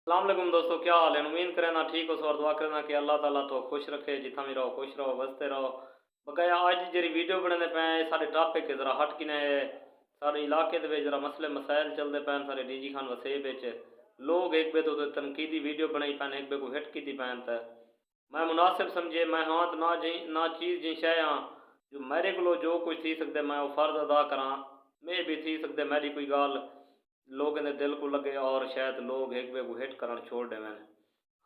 अस्सलाम वालेकुम दोस्तों, क्या हाल है। उम्मीद करें ना ठीक हो। और दुआ करना कि अल्लाह ताला तो खुश रखे, जितना भी रहो खुश रहो, बसते रहो। बकाया आज जी वीडियो बनाने पे सारे टॉपिक जरा हट किने सारे इलाके दे जरा मसले मसाइल चलते पैन सारे डीजी खान वसेब लोग एक बे तो तनकीदी वीडियो बनाई पैन, एक बे को हिट की पैन। तो मैं मुनासिब समझे मैं हाँ तो ना चीज़ जी शह हाँ जो मेरे को जो कुछ थी सकते मैं वो फ़र्ज अदा करा। मैं भी थी सकते मेरी कोई गाल लोगों के दिल को लगे और शायद लोग एक बे को हिट करना छोड़ देवें।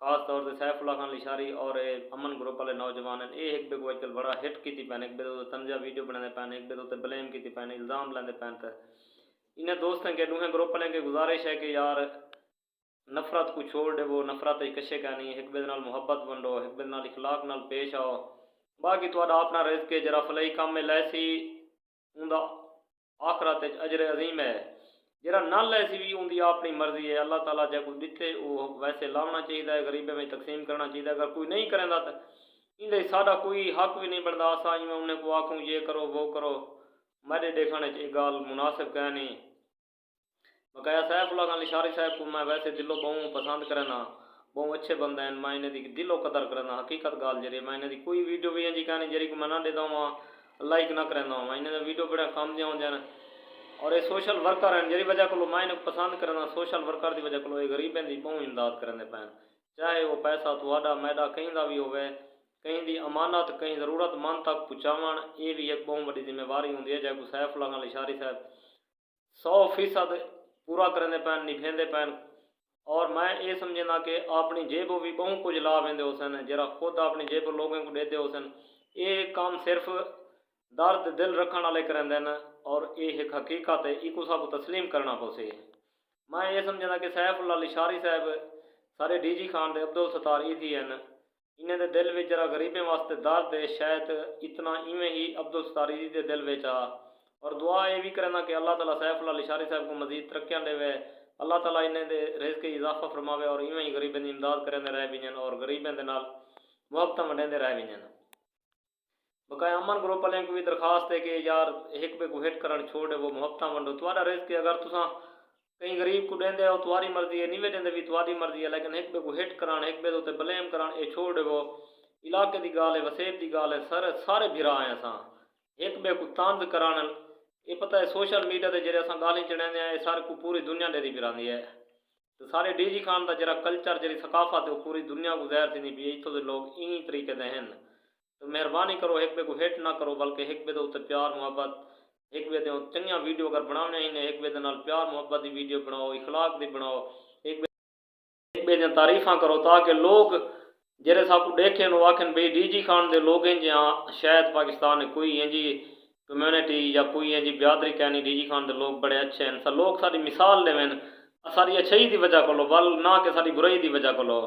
खास तौर से सैफुल्ला खान लिशारी और अमन ग्रुप वाले नौजवान हैं, ये एक बे को आजकल बड़ा हिट की पैन। एक बे तो तंजा वीडियो बनाने पैन, एक बे तो ब्लेम की पैन, इल्ज़ाम लेंदे पैन। तो इन्हें दोस्तों के दूहें ग्रुप वाले की गुजारिश है कि यार नफरत को छोड़ दे, वो नफरत कशे का नहीं, एक बे नाल मुहब्बत बंडो, एक बे नाल इखलाक नाल पेश आओ। बाकी तो अपना रिस्क है जरा फलई काम में लैसी उनका आखरत अजर अजीम है। जरा ना लैसी भी उनकी अपनी मर्जी है। अल्लाह ताला जो कुछ दिते वो वैसे लाना चाहिए, गरीबों में तकसीम करना चाहिए। अगर कोई नहीं करेंदा तो इन्हें साड़ा कोई हक भी नहीं बनता। असा इवें उन्हें को आखूँ ये करो वो करो, मेरे देखने ये गाल मुनासिब कह नहीं। बकाया सैफुल्ला खान लिशारी साहब को मैं वैसे दिलों बहुत पसंद करना, बहुत अच्छे बंदे हैं। मैं इन्हें दी दिलों कदर करना, हकीकत गाल जरिए मैं इन्हें कोई वीडियो भी जी कहनी जरी को मैं ना देता हूँ लाइक ना करना हूँ। इन्हें वीडियो बड़े काम दिया होंगे और ये सोशल वर्कर हैं जी वजह को मैं इन्हें पसंद करना। सोशल वर्कर की वजह को गरीबों की बहुत इमदाद करने पैन, चाहे वो पैसा थोड़ा मैडा कहीं का भी होवे, कहीं की अमानत कहीं ज़रूरतमंद तक पहुँचावन, ये भी एक बहुत बड़ी जिम्मेवारी होंगी है। चाहे सैफुल्ला खान लिशारी साहब 100% पूरा करने पैन, निभेंदे पैन। और मैं ये समझना कि अपनी जेब भी बहुत कुछ ला वेंदे होसन, जरा खुद अपनी जेब लोगों को देते होसन। ये काम सिर्फ दर्द दिल रखने वाले करेंदे हैं और ये एक हकीकत है, इको सबको तस्लीम करना पोसे। मैं ये समझना कि सैफुल्ला लिशारी साहब सारे डीजी खान दे अब्दुल सत्तार ईदी हैं, इन्हें दे दिल में जरा गरीबें वास्ते दर्द है, शायद इतना इवें ही अब्दुल सत्तार ईदी दे दिल में आ। और दुआ ये भी करना कि अल्लाह ताला सैफुल्ला लिशारी साहब को मजीद तरक्यां देवे, अल्लाह ताला इन्हें दे रिज़्क़ के इजाफा फरमावे और इवें ही गरीबों की इमदाद करेंदे रह भी और गरीबों के नाल मुहब्बत वंडेंदे रह भी। बकाया अमन ग्रुप वाले को भी दरखास्त है कि यार एक बे को हिट करन छोड़ वो मुहब्बत वंडो, तुम्हारा रिस्क है। अगर तुसा कहीं गरीब को देंदे हो तुम्हारी मर्जी है, नहीं वे देंदे भी तुम्हारी मर्जी है, लेकिन एक बे को हिट करान, एक बे तो ब्लेम करान, ये छोड़ वो इलाके की गाल है, वसेब की गाल है। सर सारे भिरा हैं असा एक बे को तंज करान। ये पता है सोशल मीडिया के जरिए अस गाली चढ़ाते हैं, सारे को पूरी दुनिया दे फिरानी है। तो सारे डीजी खान का जरा कल्चर जी सकाफत है वो पूरी दुनिया को जहर थी भी, इतों के लोग इन तरीके के हैं। तो मेहरबानी करो एक बे को हिट ना करो, बल्कि एक बे उत्ते प्यार मुहब्बत एक बे चंगिया वीडियो अगर बनाने ही ने एक बे प्यार मुहब्बत की वीडियो बनाओ, इखलाक की बनाओ, एक बे तारीफा करो ताकि लोग जेरे साकू देखे नो आखन भाई डीजी खान दे लोग हैं जहाँ शायद पाकिस्तान में कोई हैं जी कम्युनिटी या कोई हैं जी बिरादरी कहनी डीजी खान दे लोग बड़े अच्छे हैं। सर लोग सारी मिसाल लेवें सारी अच्छाई की वजह को लो, बल ना कि सारी बुराई की वजह को लो।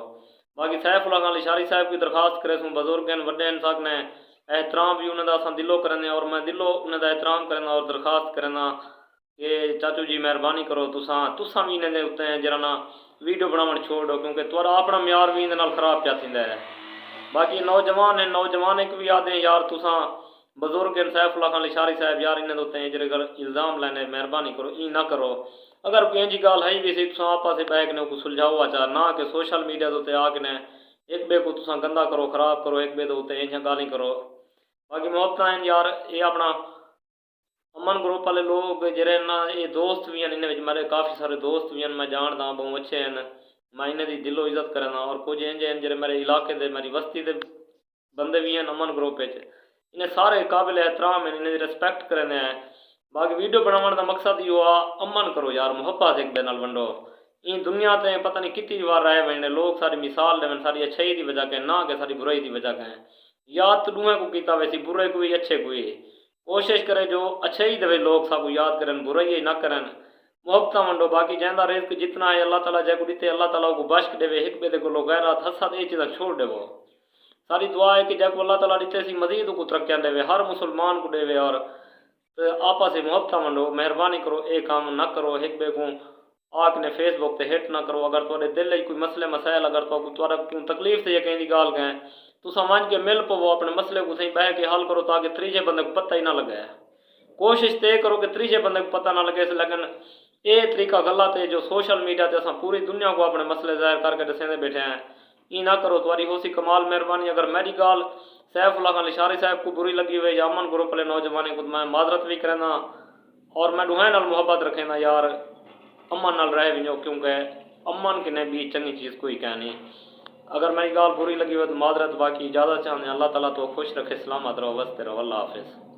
बाकी सैफुल्ला खान लिशारी साहब की दरखास्त करे सूँ बजुर्ग हैं वड्डे हैं सकने एहतराम भी उन्हें अस दिलों करें और मैं दिलों उन्हें एहतराम करना और दरखास्त करना कि चाचू जी मेहरबानी करो तुसा भी इन्हें उत्ते जरा ना वीडियो बनावन छोड़ दो, क्योंकि थोड़ा अपना म्यार भी इन्हें खराब पिया थींदा है। बाकी नौजवान है नौजवान एक भी आते हैं यार तुसा बजुर्ग हैं सैफुल्ला खान लिशारी साहब यार इन्हें उत्ते जरे इल्ज़ाम लेने मेहरबानी करो ई ना करो। अगर कोई जी गाल है भी सी तुसा आपस से बैग ने सुलझाओ आचार ना कि सोशल मीडिया के उत्ते आके ने एक बे को तुसा गंदा करो खराब करो, एक बे के उत्ते इं गाली करो। बाकी मुहब्बत हैं यार ये अपना अमन ग्रुप वाले लोग जरे ना ये दोस्त भी हैं, इन्हें मेरे काफ़ी सारे दोस्त भी हैं, मैं जानता बहुत अच्छे हैं। मैं इन्हें दी दिलों इज्जत करना और कुछ इंज हैं जरे मेरे इलाके दे मेरी बस्ती दे बंदे भी हैं अमन ग्रुप इन्हें सारे काबिल एहतराम हैं, इन्हें रिस्पेक्ट करने हैं। बाकी वीडियो बनाने का मकसद यो आ अमन करो यार मुहब्बत एक बे नाल वंडो। इन दुनिया ते पता नहीं कितनी बार रहे वजने लोग सारी मिसाल देवन सारी अच्छाई की वजह के ना कि सारी बुराई की वजह के याद तो दूहें को किया वैसी बुरे को भी अच्छे को ही कोशिश करे जो अच्छाई देवे लोग सबको याद करें बुराई ना करें मुहब्बत वंडो। बाकी जैसा रिस्क जितना है अल्लाह ताला जै को दीते अल्लाह ताला को बश्क देवे एक बे को लोग गैरत हसद ये चीज़ा छोड़ देवो। सारी दुआ है कि जै को अल्लाह ताला दीते सी मजीद को तरक्या देवे हर मुसलमान को देवे और तो आपस में मुहब्बत वंडो। मेहरबानी करो ये काम ना करो एक बे को आके फेसबुक से हिट ना करो। अगर थोड़े दिल कोई मसले मसाइल अगर तो क्यों तकलीफ से कहीं गाल गए तो समझ के मिल पवो अपने मसले को सही बह के हल करो ताकि त्रीजे बंदे को पता ही ना लगे। कोशिश तो करो कि त्रीजे बंदे को पता ना लगे, लेकिन ये तरीका गलत है जो सोशल मीडिया ते असां पूरी दुनिया को अपने मसले ज़ाहिर करके दसेंदे बैठे हैं। ये ना करो, तुम्हारी होसी कमाल मेहरबानी। अगर मेरी गाल सैफुल्लाह खान लिशारी साहब को बुरी लगी हुई या अमन ग्रुप वाले नौजवान को, मैं माजरत भी करना और मैं दुहाई नाल मुहब्बत रखेना यार, अमन नाल रह भी क्योंकि अमन के ने भी चंगी चीज़ कोई कहनी। अगर मेरी गाल बुरी लगी हो तो माजरत, बाकी इजाज़त चाहते हैं। अल्लाह ताला तो खुश रखे, सलामत रहो, वस्ते रहो, अल्लाह हाफिज़।